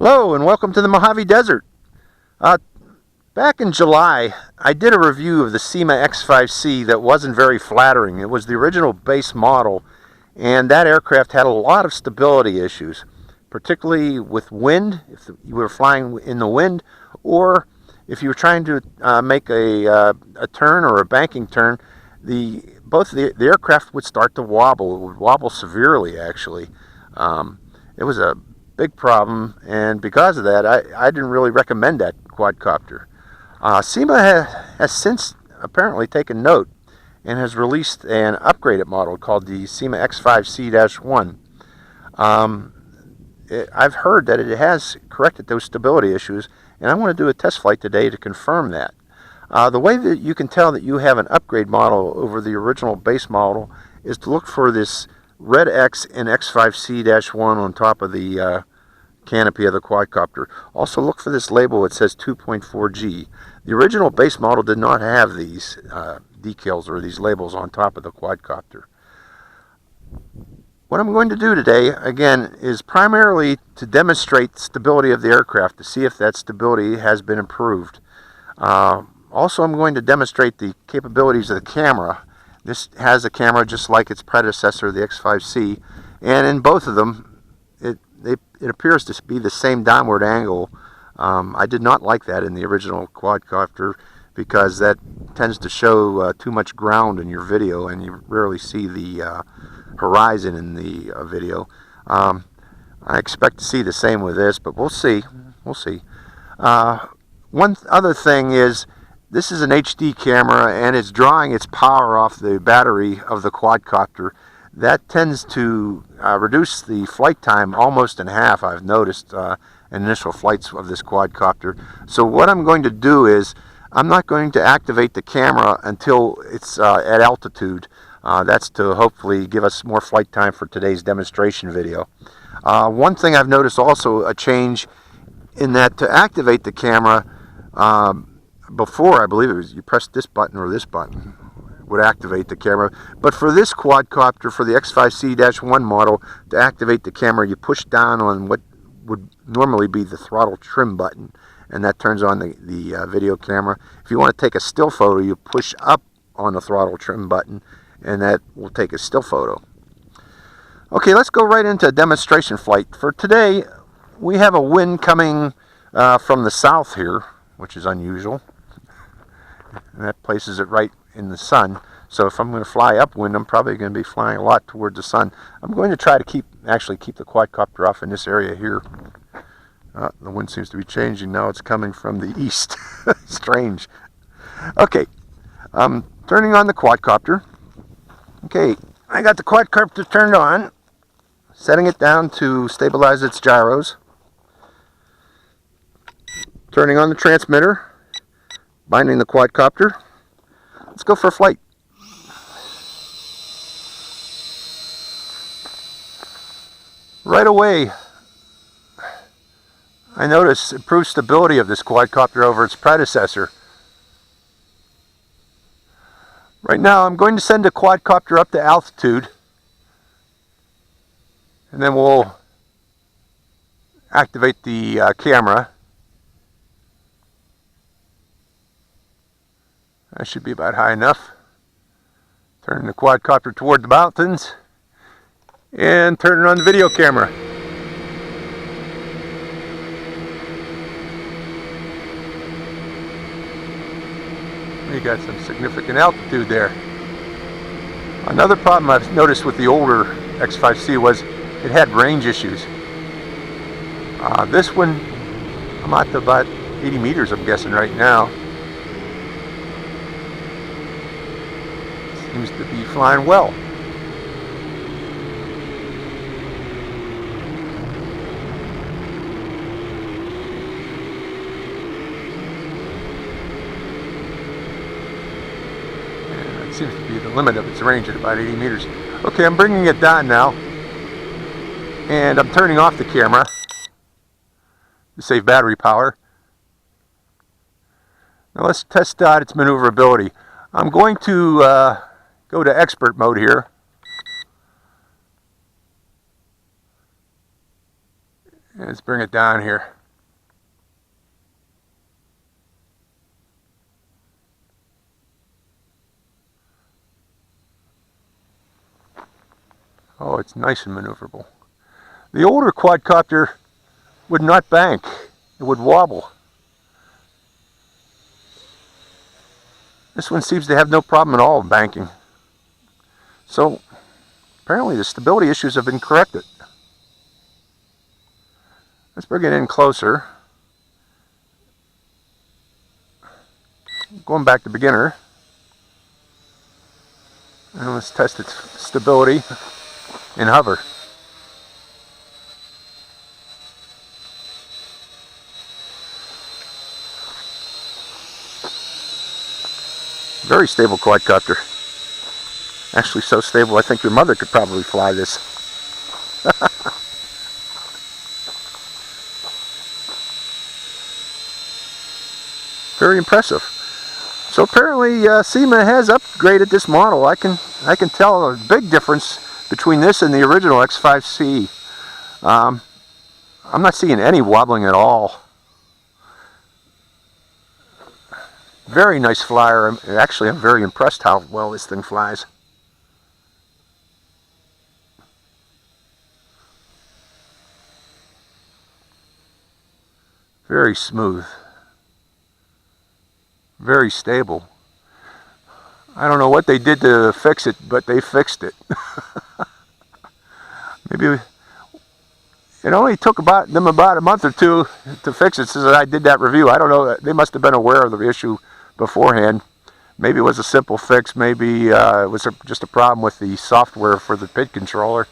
Hello and welcome to the Mojave Desert. Back in July, I did a review of the Syma X5C that wasn't very flattering. It was the original base model, and that aircraft had a lot of stability issues, particularly with wind, if you were flying in the wind, or if you were trying to make a turn or a banking turn, both the aircraft would start to wobble. It would wobble severely, actually. It was a big problem, and because of that, I didn't really recommend that quadcopter. Syma has since apparently taken note and has released an upgraded model called the Syma X5C-1. I've heard that it has corrected those stability issues, and I want to do a test flight today to confirm that. The way that you can tell that you have an upgrade model over the original base model is to look for this red X in X5C-1 on top of the canopy of the quadcopter. Also look for this label. It says 2.4G. The original base model did not have these decals or these labels on top of the quadcopter. What I'm going to do today, again, is primarily to demonstrate stability of the aircraft, to see if that stability has been improved. Also, I'm going to demonstrate the capabilities of the camera. This has a camera just like its predecessor, the X5C, and in both of them, it appears to be the same downward angle. I did not like that in the original quadcopter because that tends to show too much ground in your video, and you rarely see the horizon in the video. I expect to see the same with this, but we'll see. We'll see. One other thing is, this is an HD camera, and it's drawing its power off the battery of the quadcopter. That tends to reduce the flight time almost in half, I've noticed, in initial flights of this quadcopter. So what I'm going to do is, I'm not going to activate the camera until it's at altitude. That's to hopefully give us more flight time for today's demonstration video. One thing I've noticed also, a change in that to activate the camera, before, I believe it was you press this button or this button would activate the camera, but for this quadcopter, for the X5C-1 model, to activate the camera, you push down on what would normally be the throttle trim button, and that turns on the video camera. If you want to take a still photo, you push up on the throttle trim button, and that will take a still photo. Okay, let's go right into a demonstration flight. For today, we have a wind coming from the south here, which is unusual. And that places it right in the sun. So if I'm going to fly upwind, I'm probably going to be flying a lot toward the sun. I'm going to try to keep the quadcopter off in this area here. The wind seems to be changing now. It's coming from the east. Strange. Okay, I'm turning on the quadcopter. Okay, I got the quadcopter turned on, setting it down to stabilize its gyros. Turning on the transmitter, binding the quadcopter. Let's go for a flight. Right away, I notice improved stability of this quadcopter over its predecessor. Right now, I'm going to send the quadcopter up to altitude, and then we'll activate the camera. That should be about high enough. Turning the quadcopter toward the mountains and turning on the video camera. We got some significant altitude there. Another problem I've noticed with the older X5C was it had range issues. This one, I'm at about 80 meters, I'm guessing right now. Seems to be flying well. And that seems to be the limit of its range at about 80 meters. Okay, I'm bringing it down now, and I'm turning off the camera to save battery power. Now let's test out its maneuverability. I'm going to go to expert mode here. Let's bring it down here. so it's nice and maneuverable. The older quadcopter would not bank, it would wobble. This one seems to have no problem at all banking. So apparently the stability issues have been corrected. Let's bring it in closer. Going back to beginner. And let's test its stability in hover. Very stable quadcopter. Actually so stable I think your mother could probably fly this. Very impressive. So apparently Syma has upgraded this model. I can tell a big difference between this and the original X5C. I'm not seeing any wobbling at all. Very nice flyer. Actually, I'm very impressed how well this thing flies. Very smooth. Very stable. I don't know what they did to fix it, but they fixed it. Maybe it only took them about a month or two to fix it since I did that review. I don't know. They must have been aware of the issue beforehand. Maybe it was a simple fix. Maybe it was just a problem with the software for the PID controller.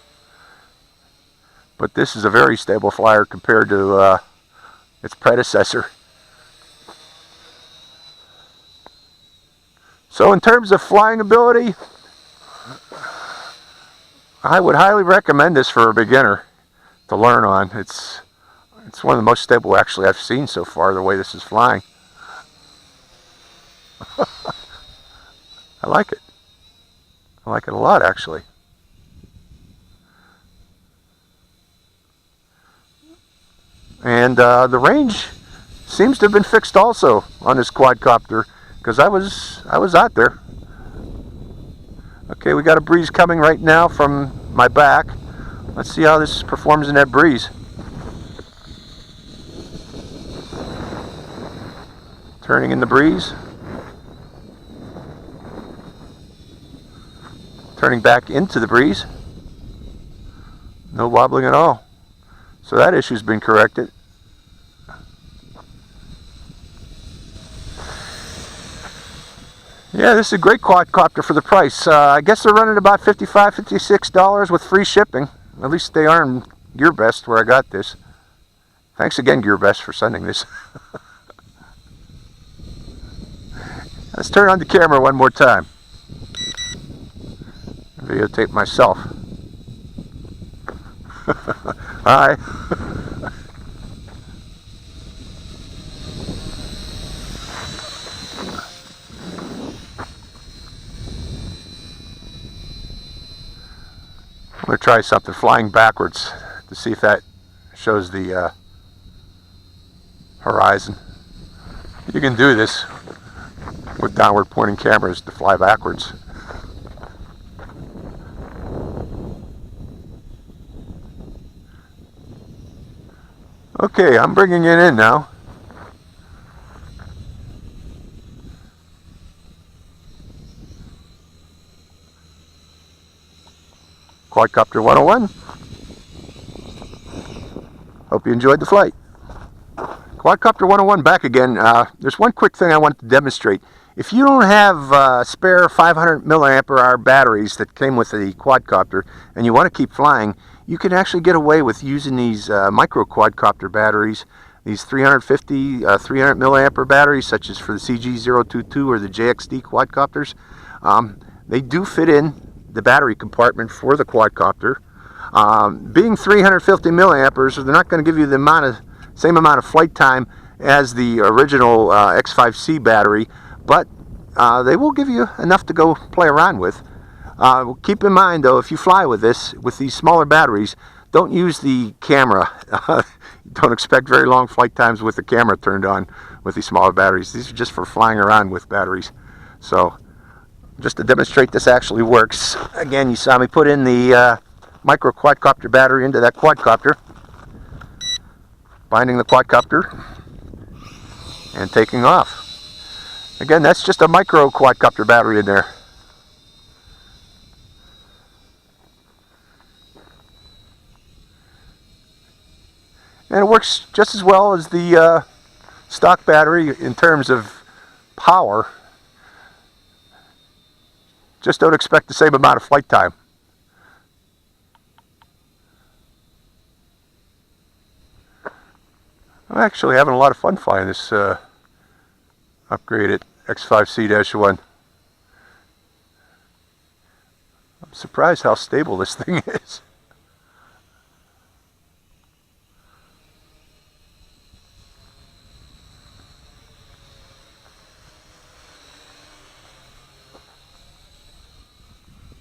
But this is a very stable flyer compared to its predecessor. So in terms of flying ability, I would highly recommend this for a beginner to learn on. It's one of the most stable actually I've seen so far, the way this is flying. I like it. I like it a lot actually. And the range seems to have been fixed also on this quadcopter, because I was out there. Okay, we got a breeze coming right now from my back. Let's see how this performs in that breeze. Turning in the breeze. Turning back into the breeze. No wobbling at all. So that issue's been corrected. Yeah, this is a great quadcopter for the price. I guess they're running about $55, $56 with free shipping. At least they are in GearBest where I got this. Thanks again, GearBest, for sending this. Let's turn on the camera one more time. Videotape myself. Hi. I'm going to try something flying backwards to see if that shows the horizon. You can do this with downward pointing cameras to fly backwards. Okay, I'm bringing it in now. Quadcopter 101. Hope you enjoyed the flight. Quadcopter 101 back again. There's one quick thing I want to demonstrate. If you don't have spare 500 milliamp hour batteries that came with the quadcopter and you want to keep flying, you can actually get away with using these micro quadcopter batteries, these 350, 300 milliamp hour batteries, such as for the CG022 or the JXD quadcopters. They do fit in the battery compartment for the quadcopter. Being 350 milliamperes, they're not going to give you the same amount of flight time as the original X5C battery, but they will give you enough to go play around with. Keep in mind though, if you fly with these smaller batteries, don't use the camera. Don't expect very long flight times with the camera turned on with these smaller batteries. These are just for flying around with batteries. So just to demonstrate this actually works, again, you saw me put in the micro quadcopter battery into that quadcopter, binding the quadcopter, and taking off. Again, that's just a micro quadcopter battery in there. And it works just as well as the stock battery in terms of power. Just don't expect the same amount of flight time. I'm actually having a lot of fun flying this upgraded X5C-1. I'm surprised how stable this thing is.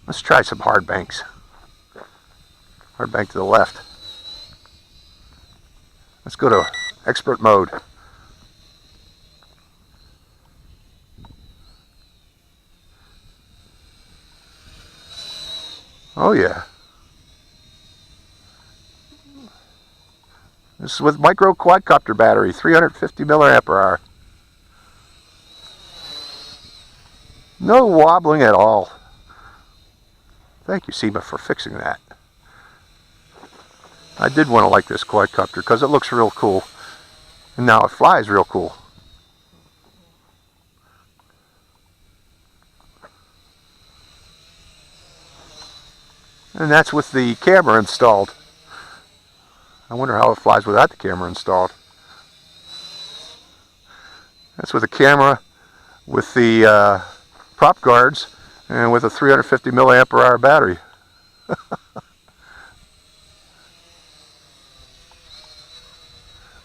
Let's try some hard banks. Hard bank to the left. Let's go to expert mode. Oh yeah. This is with micro quadcopter battery, 350 milliamp hour. No wobbling at all. Thank you, Syma, for fixing that. I did want to like this quadcopter because it looks real cool. And now it flies real cool. And that's with the camera installed. I wonder how it flies without the camera installed. That's with the camera, with the prop guards, and with a 350 milliamp hour battery.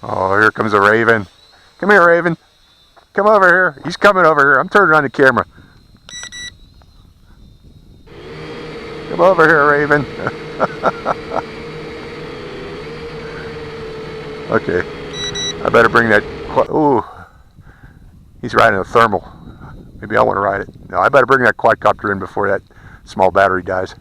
Oh, here comes a raven. Come here, Raven. Come over here. He's coming over here. I'm turning on the camera. Come over here, Raven. Okay. I better bring that... Ooh. He's riding a thermal. Maybe I want to ride it. No, I better bring that quadcopter in before that small battery dies.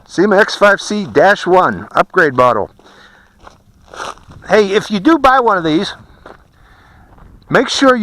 Syma X5C-1 upgrade model. Hey, if you do buy one of these, make sure you